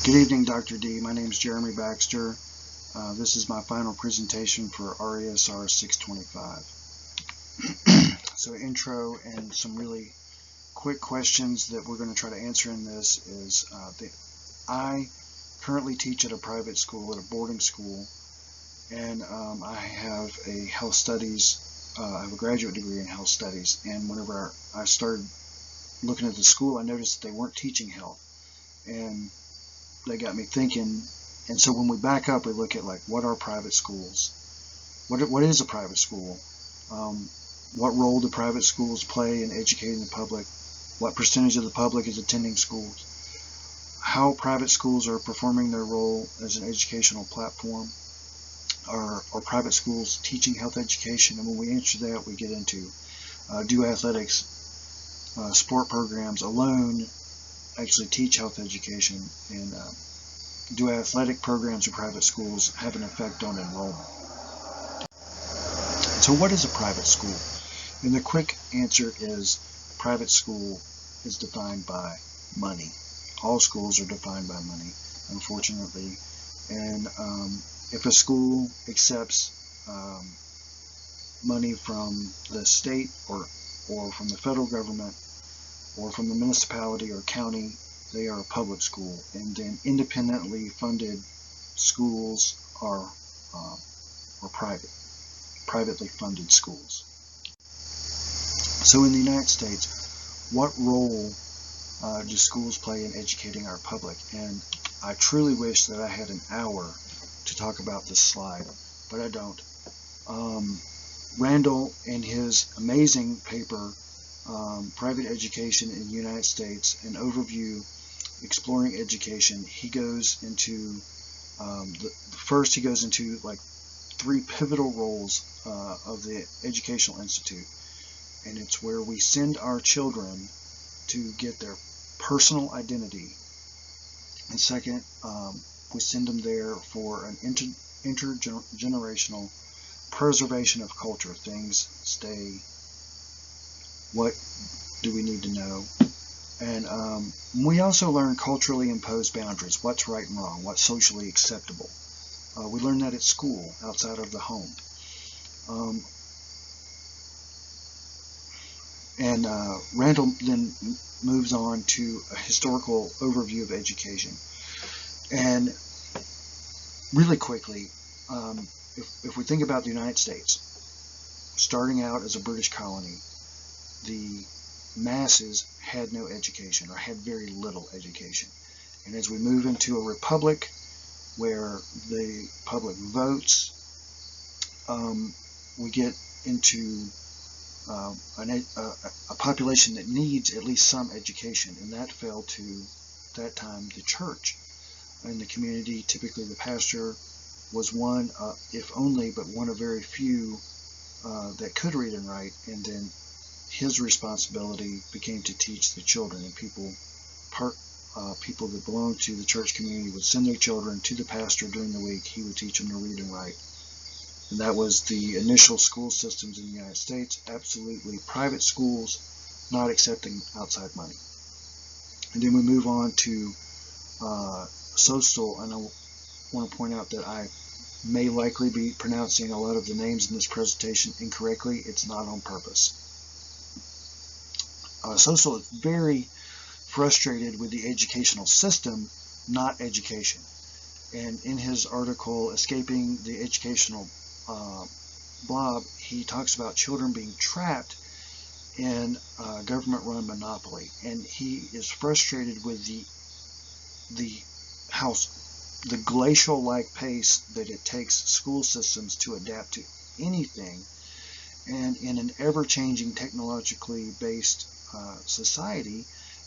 Good evening, Dr. D. My name is Jeremy Baxter. This is my final presentation for RESR 625. So intro and some really quick questions that we're going to try to answer in this is I currently teach at a private school, at a boarding school, and I have a health studies, I have a graduate degree in health studies, and whenever I started looking at the school, I noticed that they weren't teaching health, and that got me thinking. And so when we back up, we look at like, what are private schools? What is a private school? What role do private schools play in educating the public? What percentage of the public is attending schools? How private schools are performing their role as an educational platform? Are private schools teaching health education? And when we answer that, we get into do athletics, sport programs alone actually teach health education, and do athletic programs in private schools have an effect on enrollment? So what is a private school? And the quick answer is private school is defined by money. All schools are defined by money, unfortunately. And if a school accepts money from the state or from the federal government or from the municipality or county, they are a public school. And then independently funded schools are privately funded schools. So in the United States, what role do schools play in educating our public? And I truly wish that I had an hour to talk about this slide, but I don't. Randall, in his amazing paper, Private Education in the United States, an overview exploring education, he goes into first he goes into like 3 pivotal roles of the Educational Institute, and it's where we send our children to get their personal identity, and second, we send them there for an intergenerational preservation of culture. Things stay. What do we need to know? And we also learn culturally imposed boundaries, what's right and wrong, what's socially acceptable. We learn that at school, outside of the home. Randall then moves on to a historical overview of education. And really quickly, if we think about the United States, starting out as a British colony, the masses had no education, or had very little education. And as we move into a republic where the public votes, we get into a population that needs at least some education, and that fell to that time the church in the community. Typically the pastor was one, if only, but one of very few that could read and write, and then his responsibility became to teach the children, and people that belonged to the church community would send their children to the pastor during the week. He would teach them to read and write. And that was the initial school systems in the United States, absolutely private schools, not accepting outside money. And then we move on to social, and I want to point out that I may likely be pronouncing a lot of the names in this presentation incorrectly. It's not on purpose. Social is very frustrated with the educational system, not education. And in his article, Escaping the Educational Blob, he talks about children being trapped in a government-run monopoly. And he is frustrated with the glacial-like pace that it takes school systems to adapt to anything. And in an ever-changing, technologically based society,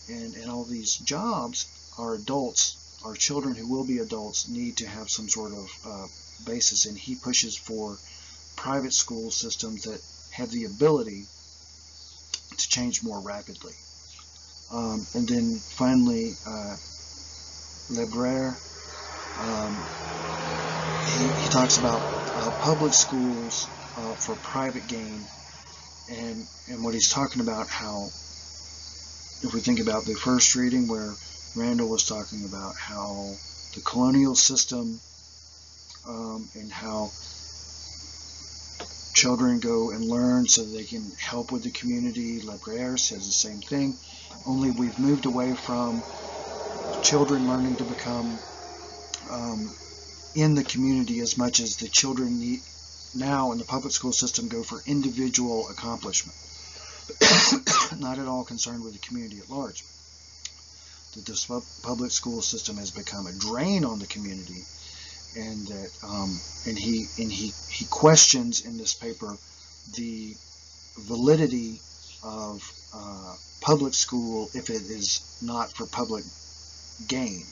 and all these jobs, our adults, our children who will be adults, need to have some sort of basis, and he pushes for private school systems that have the ability to change more rapidly. And then finally, Lebrère, he talks about public schools for private gain, and what he's talking about, how if we think about the first reading where Randall was talking about how the colonial system, and how children go and learn so they can help with the community. RESR says the same thing, only we've moved away from children learning to become in the community as much as the children need now in the public school system go for individual accomplishment. Not at all concerned with the community at large. That this public school system has become a drain on the community, and that and he questions in this paper the validity of public school if it is not for public gain,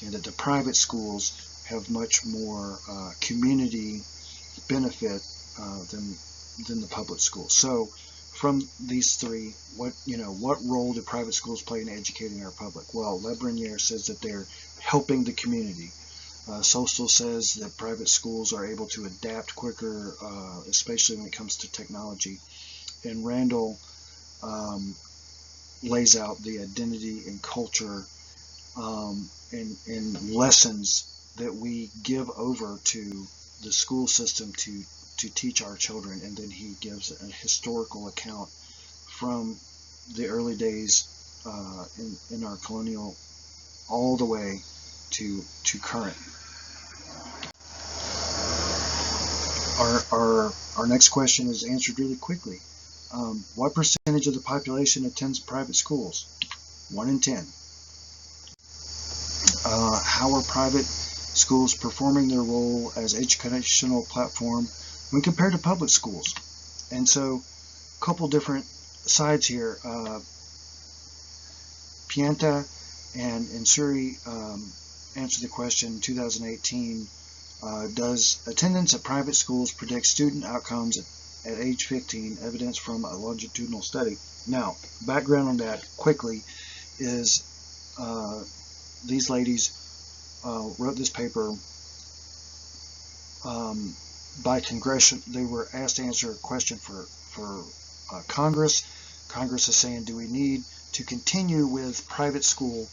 and that the private schools have much more community benefit than the public schools. So from these three, what role do private schools play in educating our public? Well, Lebrunier says that they're helping the community. Social says that private schools are able to adapt quicker, especially when it comes to technology. And Randall lays out the identity and culture and lessons that we give over to the school system to teach our children. And then he gives a historical account from the early days in our colonial all the way to current. Our next question is answered really quickly. What percentage of the population attends private schools? 1 in 10. How are private schools performing their role as educational platform when compared to public schools? And so, a couple different sides here. Pianta and Insuri answered the question in 2018. Does attendance at private schools predict student outcomes at age 15? Evidence from a longitudinal study. Now, background on that quickly is these ladies wrote this paper by Congression. They were asked to answer a question for Congress. Congress is saying, do we need to continue with private school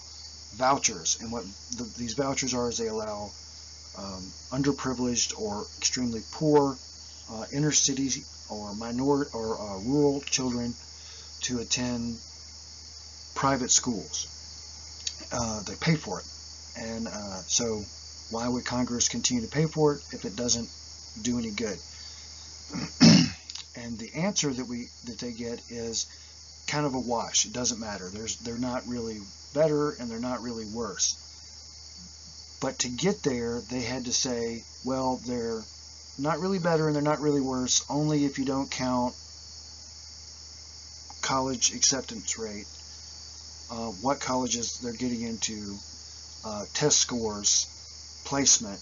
vouchers? And what these vouchers are is they allow underprivileged or extremely poor inner city or minority or rural children to attend private schools. They pay for it, and so why would Congress continue to pay for it if it doesn't do any good? And the answer that they get is kind of a wash. It doesn't matter. They're not really better and they're not really worse. But to get there, they had to say, well, they're not really better and they're not really worse, only if you don't count college acceptance rate, what colleges they're getting into, test scores, placement.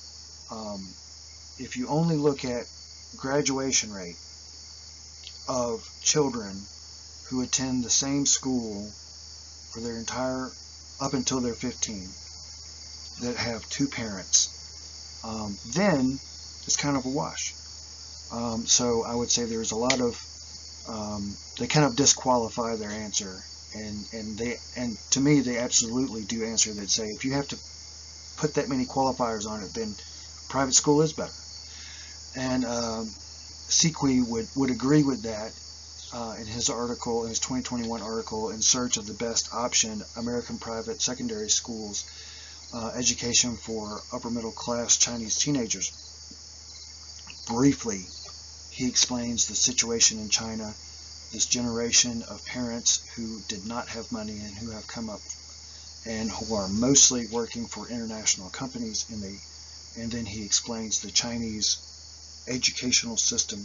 If you only look at graduation rate of children who attend the same school for their entire, up until they're 15, that have two parents, then it's kind of a wash. So I would say there's a lot of, they kind of disqualify their answer, and to me they absolutely do answer that, say if you have to put that many qualifiers on it, then private school is better. And Sequi would agree with that in his article, in his 2021 article, In Search of the Best Option, American Private Secondary Schools Education for Upper Middle Class Chinese Teenagers. Briefly, he explains the situation in China, this generation of parents who did not have money and who have come up and who are mostly working for international companies, and then he explains the Chinese educational system,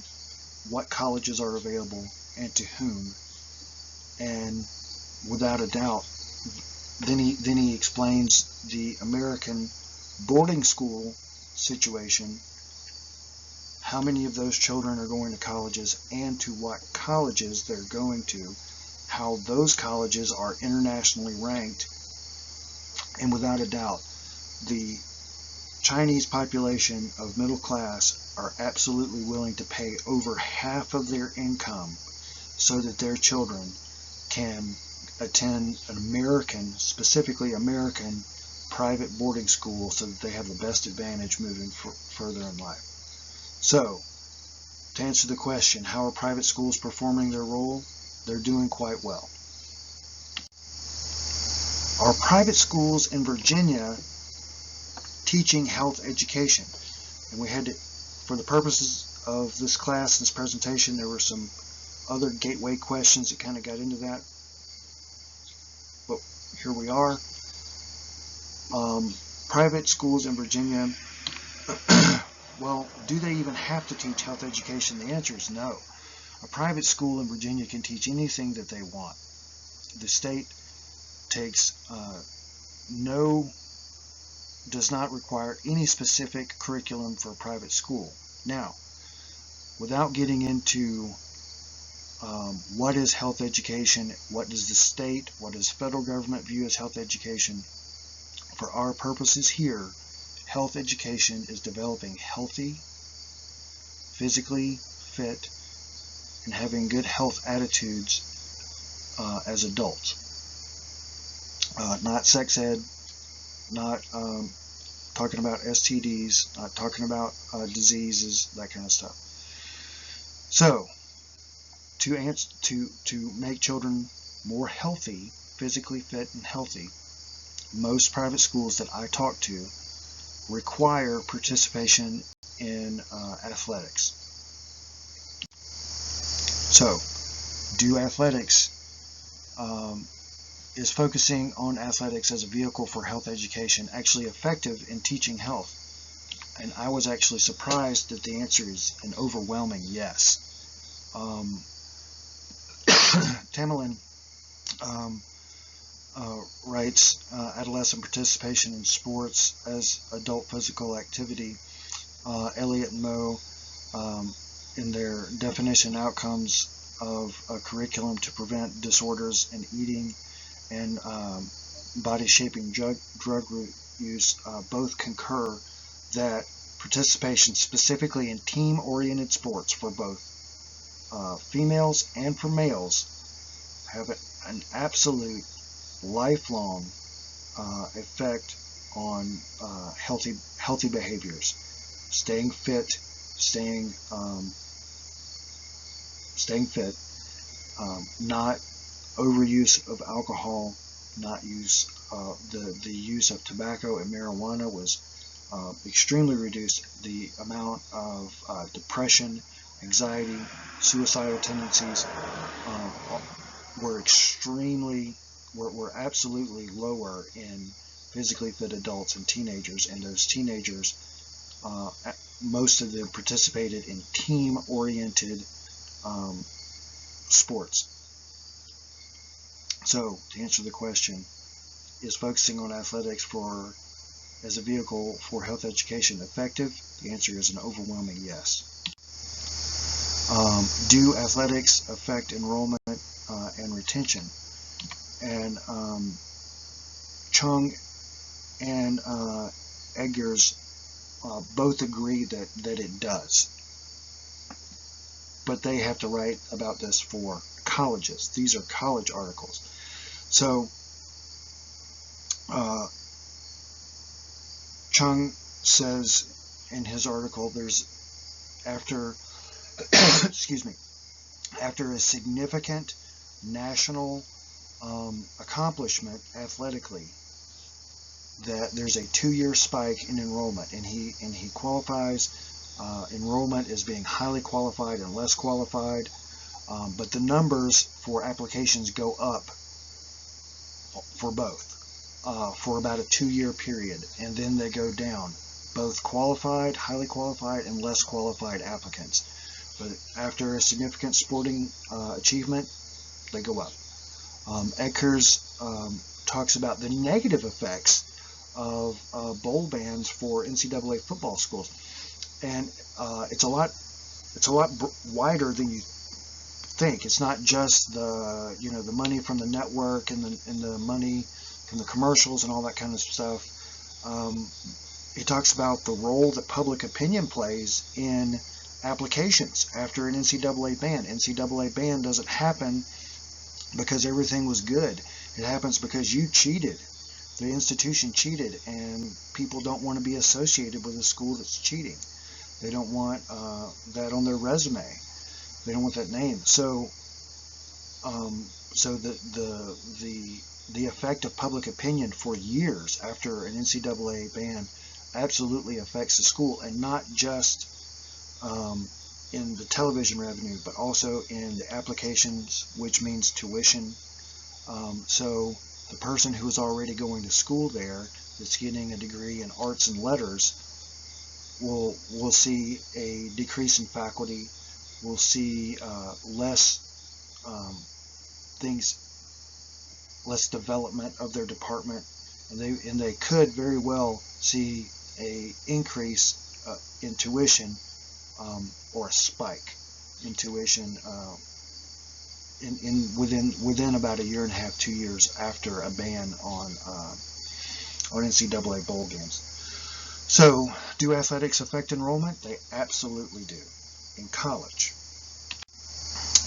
what colleges are available and to whom, and without a doubt, then he explains the American boarding school situation, how many of those children are going to colleges and to what colleges they're going to, how those colleges are internationally ranked, and without a doubt, the Chinese population of middle class are absolutely willing to pay over half of their income so that their children can attend an American, specifically American, private boarding school so that they have the best advantage moving further in life. So, to answer the question, how are private schools performing their role? They're doing quite well. Are private schools in Virginia teaching health education? And we had to, for the purposes of this class, this presentation, there were some other gateway questions that kind of got into that. But here we are. Private schools in Virginia, well, do they even have to teach health education? The answer is no. A private school in Virginia can teach anything that they want. The state does not require any specific curriculum for a private school. Now, without getting into what is health education, what does the state, what does the federal government view as health education, for our purposes here, health education is developing healthy, physically fit, and having good health attitudes as adults. Not sex ed, not talking about STDs, not talking about diseases, that kind of stuff. So, to make children more healthy, physically fit and healthy, most private schools that I talk to require participation in athletics. So, do athletics, is focusing on athletics as a vehicle for health education actually effective in teaching health? And I was actually surprised that the answer is an overwhelming yes. Tamerlan writes, adolescent participation in sports as adult physical activity. Elliott and Moe, in their definition outcomes of a curriculum to prevent disorders in eating and body-shaping drug use, both concur that participation specifically in team-oriented sports for both females and for males have an absolute lifelong effect on healthy behaviors, staying fit, staying fit, not overuse of alcohol, not use the use of tobacco and marijuana was extremely reduced. The amount of depression, anxiety, suicidal tendencies were absolutely lower in physically fit adults and teenagers, and those teenagers, most of them participated in team-oriented sports. So, to answer the question, is focusing on athletics as a vehicle for health education effective? The answer is an overwhelming yes. Do athletics affect enrollment and retention? And Chung and Eggers both agree that it does. But they have to write about this for colleges. These are college articles. So, Chung says in his article, after a significant national accomplishment athletically, that there's a 2-year spike in enrollment, and he qualifies enrollment as being highly qualified and less qualified, but the numbers for applications go up for both for about a 2-year period, and then they go down, both qualified, highly qualified, and less qualified applicants. But after a significant sporting achievement, they go up. Eckers talks about the negative effects of bowl bans for NCAA football schools, and it's a lot wider than you think. It's not just the money from the network and the money from the commercials and all that kind of stuff. He talks about the role that public opinion plays in applications after an NCAA ban. NCAA ban doesn't happen because everything was good. It happens because you cheated. the institution cheated, and people don't want to be associated with a school that's cheating. They don't want that on their resume. They don't want that name. So, so the effect of public opinion for years after an NCAA ban absolutely affects the school, and not just in the television revenue, but also in the applications, which means tuition. So the person who is already going to school there, that's getting a degree in arts and letters, will see a decrease in faculty. We'll see less less development of their department, and they could very well see a increase in tuition, or a spike in tuition within about a year and a half, 2 years after a ban on NCAA bowl games. So, do athletics affect enrollment? They absolutely do in college.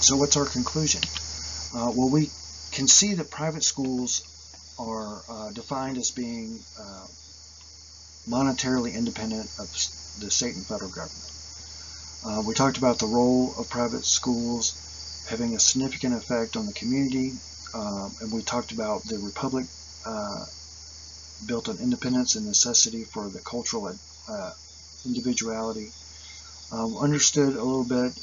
So what's our conclusion? Well, we can see that private schools are defined as being monetarily independent of the state and federal government. We talked about the role of private schools having a significant effect on the community, and we talked about the republic built on independence and necessity for the cultural individuality. Understood a little bit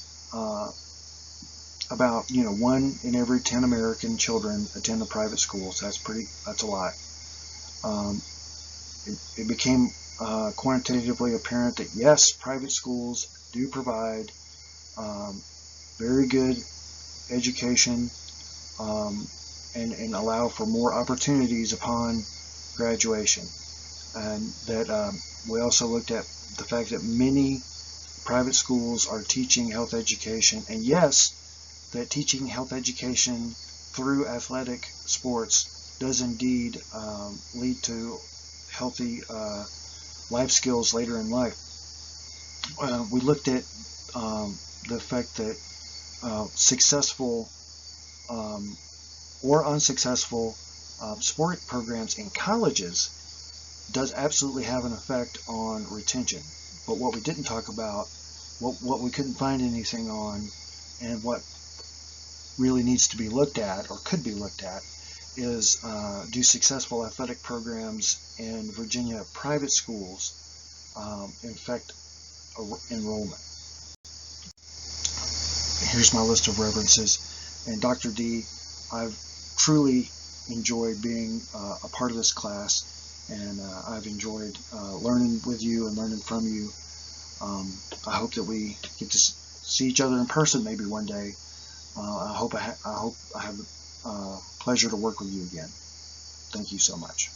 about 1 in every 10 American children attend a private school. So that's a lot. It became quantitatively apparent that yes, private schools do provide very good education, and allow for more opportunities upon graduation. And that we also looked at the fact that many private schools are teaching health education, and yes, that teaching health education through athletic sports does indeed lead to healthy life skills later in life. We looked at the fact that successful or unsuccessful sport programs in colleges does absolutely have an effect on retention. But what we didn't talk about, what we couldn't find anything on, and what really needs to be looked at, or could be looked at, is do successful athletic programs in Virginia private schools affect enrollment. Here's my list of references. And Dr. D, I've truly enjoyed being a part of this class, and I've enjoyed learning with you and learning from you. I hope that we get to see each other in person maybe one day. I hope I have pleasure to work with you again. Thank you so much.